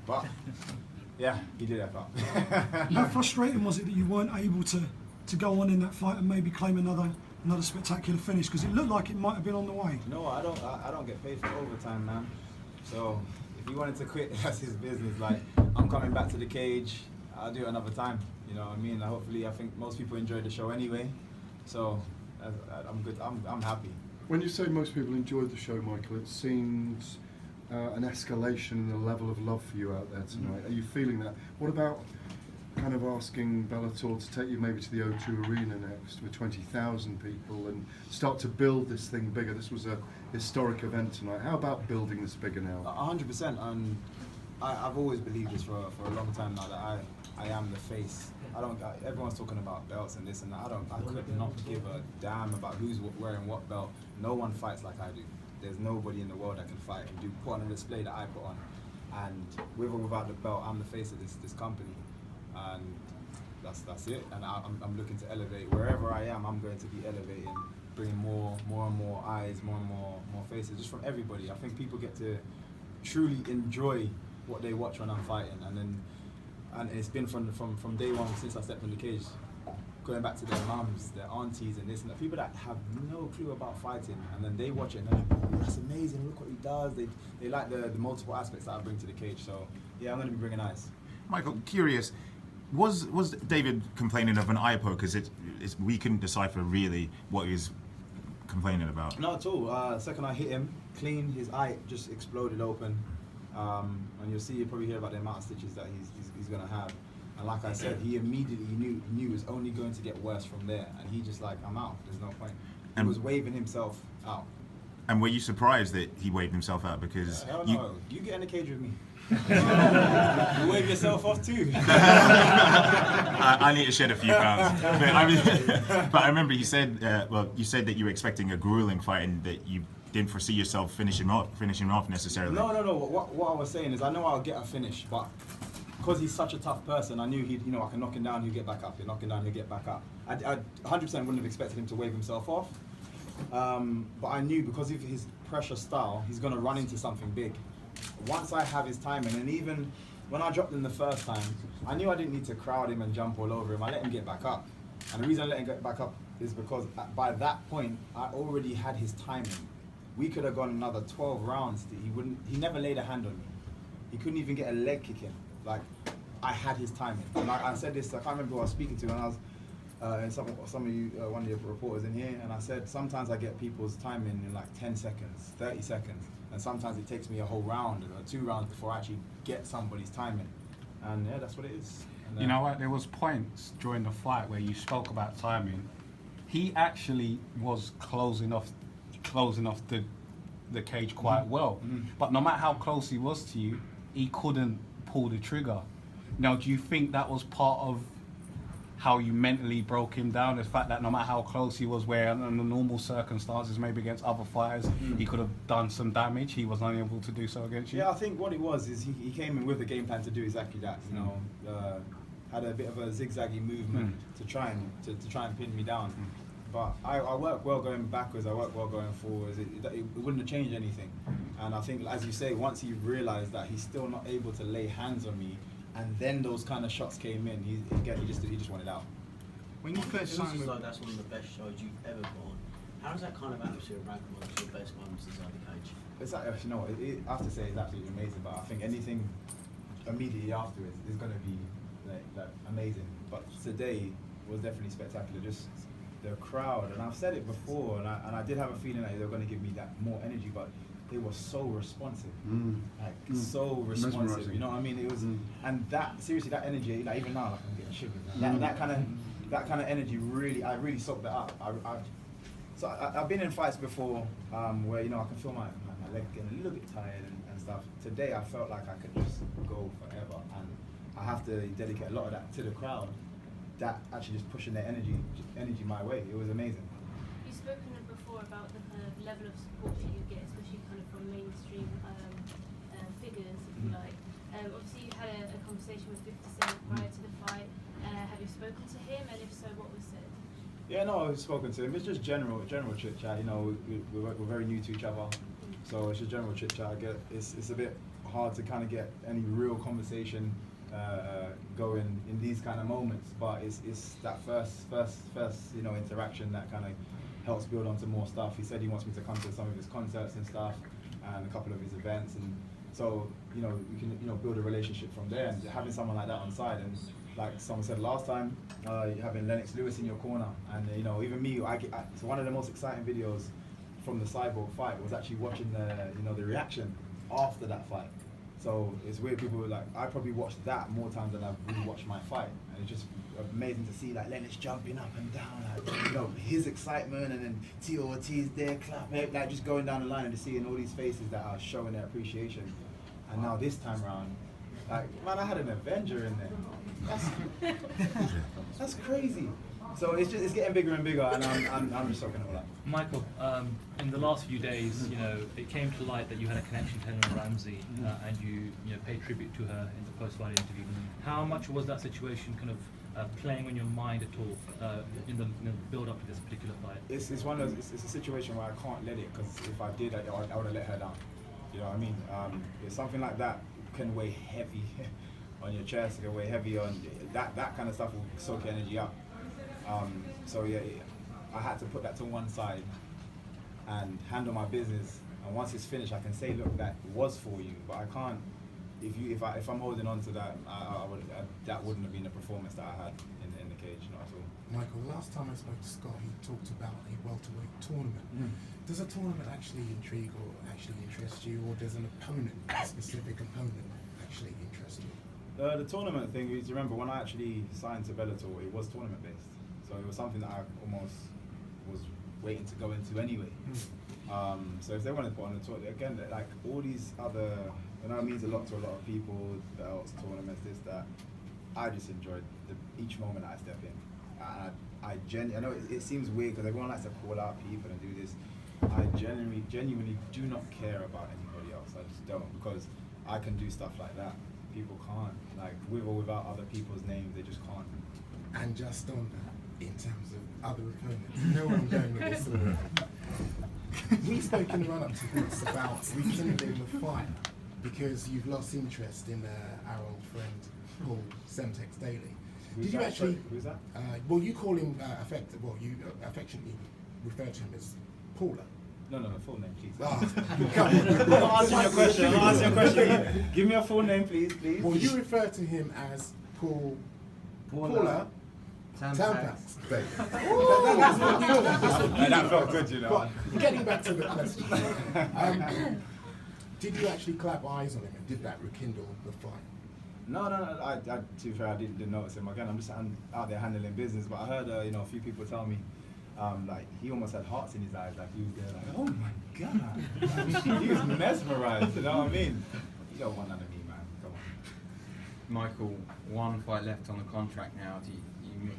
But yeah, he did F up. How frustrating was it that you weren't able to go on in that fight and maybe claim another spectacular finish? Because it looked like it might have been on the way. No, I don't get paid for overtime, man. So if he wanted to quit, that's his business. Like, I'm coming back to the cage. I'll do it another time. You know what I mean? Hopefully, I think most people enjoyed the show anyway. So I'm good. I'm happy. When you say most people enjoyed the show, Michael, it seems an escalation in the level of love for you out there tonight. Are you feeling that? What about kind of asking Bellator to take you maybe to the O2 Arena next with 20,000 people and start to build this thing bigger? This was a historic event tonight. How about building this bigger now? 100%. And I've always believed this for a long time now, that I am the face. Everyone's talking about belts and this and that. I could not give a damn about who's wearing what belt. No one fights like I do. There's nobody in the world that can fight and put on a display that I put on. And with or without the belt, I'm the face of this company. And that's it. And I'm looking to elevate. Wherever I am, I'm going to be elevating, bringing more and more eyes, more and more faces, just from everybody. I think people get to truly enjoy what they watch when I'm fighting. And it's been from day one since I stepped in the cage, going back to their mums, their aunties and this and that, people that have no clue about fighting, and then they watch it and they're like, oh, that's amazing, look what he does. They like the multiple aspects that I bring to the cage. So yeah, I'm going to be bringing eyes. Michael, curious, was David complaining of an eye poke? Because we couldn't decipher really what he was complaining about. Not at all. Second I hit him, clean, his eye just exploded open. And you'll probably hear about the amount of stitches that he's going to have. And like I said, he immediately knew it was only going to get worse from there. And he just like, I'm out, there's no point. He was waving himself out. And were you surprised that he waved himself out? Because hell no, you get in the cage with me. You wave yourself off too. I need to shed a few pounds. But I remember you said, you said that you were expecting a grueling fight and that you didn't foresee yourself finishing off necessarily. No. What I was saying is, I know I'll get a finish, but because he's such a tough person, I knew I can knock him down, he'll get back up. Knock him down, he'll get back up. I 100% wouldn't have expected him to wave himself off. But I knew because of his pressure style, he's going to run into something big. Once I have his timing, and even when I dropped him the first time, I knew I didn't need to crowd him and jump all over him. I let him get back up. And the reason I let him get back up is because by that point, I already had his timing. We could have gone another 12 rounds. He never laid a hand on me. He couldn't even get a leg kick in. Like, I had his timing. And I said this, I can't remember who I was speaking to, and I was, and some of you, one of your reporters in here, and I said, sometimes I get people's timing in like 10 seconds, 30 seconds, and sometimes it takes me a whole round or 2 rounds before I actually get somebody's timing. And yeah, that's what it is. And, you know what, there was points during the fight where you spoke about timing. He actually was closing off the cage quite well. But no matter how close he was to you, he couldn't pull the trigger. Now, do you think that was part of how you mentally broke him down? The fact that no matter how close he was, where under normal circumstances, maybe against other fighters, he could have done some damage, he was unable to do so against you? Yeah, I think what it was is he came in with a game plan to do exactly that. You know, had a bit of a zigzaggy movement to try and pin me down. But I work well going backwards, I work well going forwards. It wouldn't have changed anything. And I think, as you say, once he realised that he's still not able to lay hands on me, and then those kind of shots came in, he just wanted out. When you first signed with, like that's one of the best shows you've ever put on. How does that kind of atmosphere rank amongst your best moments inside the cage? It's like, you know, I have to say it's absolutely amazing. But I think anything immediately afterwards is going to be like amazing. But today was definitely spectacular. Just the crowd, and I've said it before, and I did have a feeling that they were going to give me that more energy, but they were so responsive, so responsive. You know what I mean? It was, and that seriously, that energy, like even now, like I'm getting shivers. That kind of energy I really soaked that up. I've been in fights before where I can feel my leg getting a little bit tired and stuff. Today I felt like I could just go forever, and I have to dedicate a lot of that to the crowd. That actually just pushing their energy my way. It was amazing. You've spoken before about the kind of level of support that you get, especially kind of from mainstream figures, if you like. Obviously, you had a conversation with 50 Cent prior to the fight. Have you spoken to him, and if so, what was said? Yeah, no, I've spoken to him. It's just general chit chat. You know, we're very new to each other, so it's just general chit chat. It's a bit hard to kind of get any real conversation going in these kind of moments. But it's that first interaction that kind of helps build onto more stuff. He said he wants me to come to some of his concerts and stuff, and a couple of his events, and so we can build a relationship from there. And having someone like that on side, and like someone said last time, having Lennox Lewis in your corner, and even me, so one of the most exciting videos from the Cyborg fight was actually watching the reaction after that fight. So it's weird, people were like, I probably watched that more times than I've really watched my fight, and it's just amazing to see like Lennox jumping up and down, like his excitement, and then T.O. Ortiz there clapping, like just going down the line and just seeing all these faces that are showing their appreciation. And now this time around, like, man, I had an Avenger in there. That's crazy. So it's getting bigger and bigger, and I'm just soaking it all up. Michael, in the last few days, it came to light that you had a connection to Helen Ramsey, and you paid tribute to her in the post-fight interview. How much was that situation kind of playing on your mind at all in the build-up to this particular fight? It's one of those, it's a situation where I can't let it, because if I did, I would have let her down. You know what I mean? It's something like that can weigh heavy on your chest, it can weigh heavy on that kind of stuff will soak your energy up. So yeah, I had to put that to one side and handle my business. And once it's finished, I can say, look, that was for you. But I can't. If I'm holding on to that, that wouldn't have been the performance that I had in the cage, not at all. Michael, the last time I spoke to Scott, he talked about a welterweight tournament. Does a tournament actually intrigue or actually interest you, or does an opponent, a specific opponent, actually interest you? The tournament thing, you remember when I actually signed to Bellator, it was tournament based. So it was something that I almost was waiting to go into anyway. So if they wanted to put on a tournament, again, like all these other, I know it means a lot to a lot of people, belts, tournaments, this, that. I just enjoyed each moment I step in. I know it seems weird because everyone likes to call out people and do this. I genuinely do not care about anybody else. I just don't, because I can do stuff like that. People can't, like with or without other people's names, they just can't. And just on that, in terms of other opponents, you know where I'm going with this. We spoke in the run-up to this about rekindling the fire because you've lost interest in our old friend Paul Semtex Daly. Who's Did you that? actually? Who's that? Well, you call him you affectionately refer to him as Paula. No, full name, please. Come on. I'm answering your question. I'm answering your question. Give me a full name, please. Well, you refer to him as Paula Tampax. That's what you. That felt good, you know. But getting back to the question, did you actually clap eyes on him, and did that rekindle the fight? No. To be fair, I didn't notice him. Again, I'm just out there handling business. But I heard, a few people tell me, like he almost had hearts in his eyes. Like he was there, like, oh my god, he was mesmerized. You know what I mean? You don't want none of me, man. Come on. Michael, one fight left on the contract now.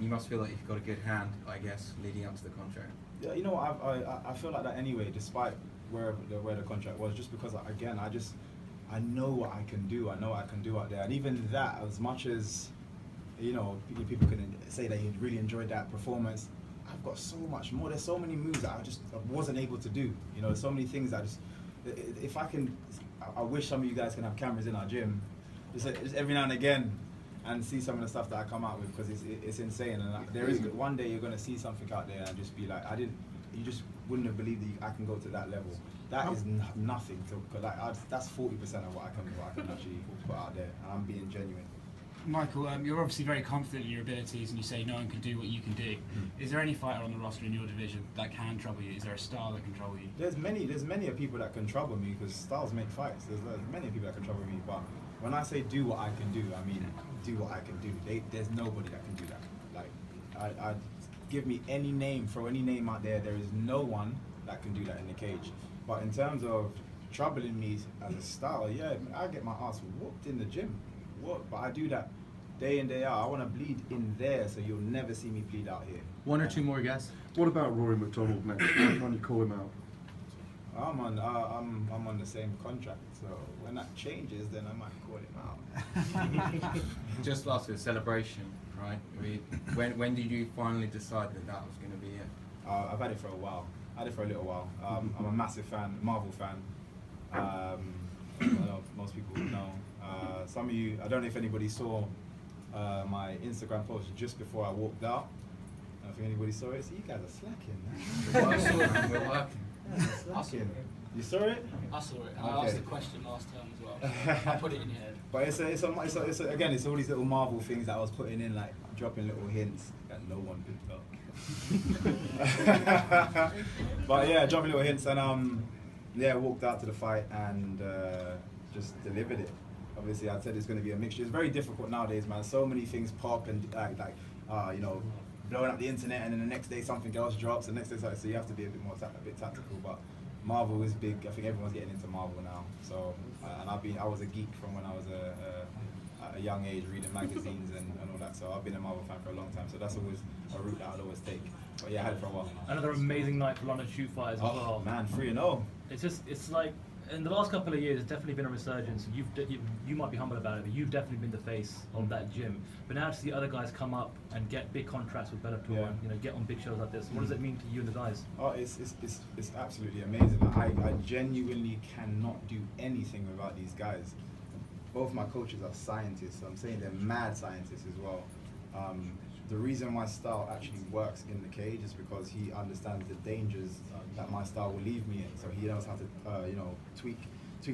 You must feel like you've got a good hand, I guess, leading up to the contract. Yeah, you know, I feel like that anyway, despite where the contract was, just because I know what I can do. I know what I can do out there, and even that, as much as people can say they really enjoyed that performance, I've got so much more. There's so many moves that I wasn't able to do. There's so many things that if I can, I wish some of you guys can have cameras in our gym, just every now and again, and see some of the stuff that I come out with, because it's insane. And there is one day you're gonna see something out there and just be like, you just wouldn't have believed that I can go to that level. That is nothing. That's 40% of what I can actually put out there, and I'm being genuine. Michael, you're obviously very confident in your abilities, and you say no one can do what you can do. Is there any fighter on the roster in your division that can trouble you? Is there a style that can trouble you? There's many people that can trouble me, because styles make fights. There's many people that can trouble me, but when I say do what I can do, I mean do what I can do. There's nobody that can do that. Like, I give me any name, throw any name out there. There is no one that can do that in the cage. But in terms of troubling me as a style, yeah, I get my ass whooped in the gym. But I do that day in, day out. I want to bleed in there, so you'll never see me bleed out here. One or two more guys. What about Rory McDonald next? Why can't you call him out? I'm on the same contract, so when that changes, then I might call him out. Just last year, celebration, right? When did you finally decide that was going to be it? I've had it for a while. I had it for a little while. I'm a massive fan, Marvel fan. I know most people would know. Some of you, I don't know if anybody saw my Instagram post just before I walked out. I don't think anybody saw it. So you guys are slacking. I saw it, we're working. Slacking. You saw it? I saw it, and Okay. I asked the question last term as well. I put it in your head. But it's again, it's all these little Marvel things that I was putting in, like dropping little hints that no one picked up. But yeah, dropping little hints, and yeah, walked out to the fight and just delivered it. Obviously, I said it's going to be a mixture. It's very difficult nowadays, man. So many things pop and you know, blowing up the internet, and then the next day something else drops, and the next day so you have to be a bit tactical. But Marvel is big. I think everyone's getting into Marvel now. So and I was a geek from when I was at a young age, reading magazines and all that. So I've been a Marvel fan for a long time. So that's always a route that I'd always take. But yeah, I had it for a while. Another amazing night for London shoot fighters as well. Man, 3-0. It's like in the last couple of years, it's definitely been a resurgence. You might be humble about it, but you've definitely been the face of that gym. But now to see other guys come up and get big contracts with Bellator, and, you know, get on big shows like this, what does it mean to you and the guys? Oh, it's absolutely amazing. I genuinely cannot do anything without these guys. Both my coaches are scientists. So I'm saying they're mad scientists as well. The reason my style actually works in the cage is because he understands the dangers that my style will leave me in. So he knows how to, you know, tweak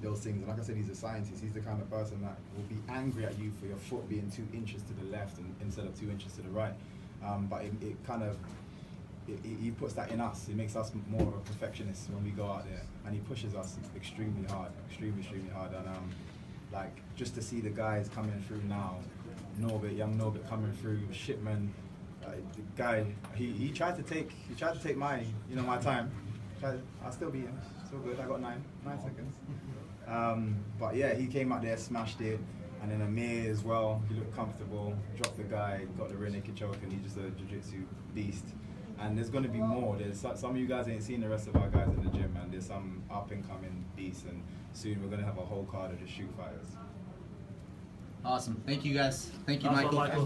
those things. And like I said, he's a scientist. He's the kind of person that will be angry at you for your foot being 2 inches to the left instead of 2 inches to the right. But it kind of, he puts that in us. He makes us more of a perfectionist when we go out there, and he pushes us extremely hard, extremely hard. And like just to see the guys coming through now. Young Norbert coming through, Shipman, the guy. He tried to take my time. I still beat him. Still good. I got 9 seconds. But yeah, he came out there, smashed it, and then Amir as well. He looked comfortable. Dropped the guy, got the rear naked choke, and he's just a jiu-jitsu beast. And there's going to be more. There's some of you guys ain't seen the rest of our guys in the gym, man. There's some up and coming beasts, and soon we're going to have a whole card of just shoot fighters. Awesome. Thank you guys. Thank you, Awesome, Michael. Michael.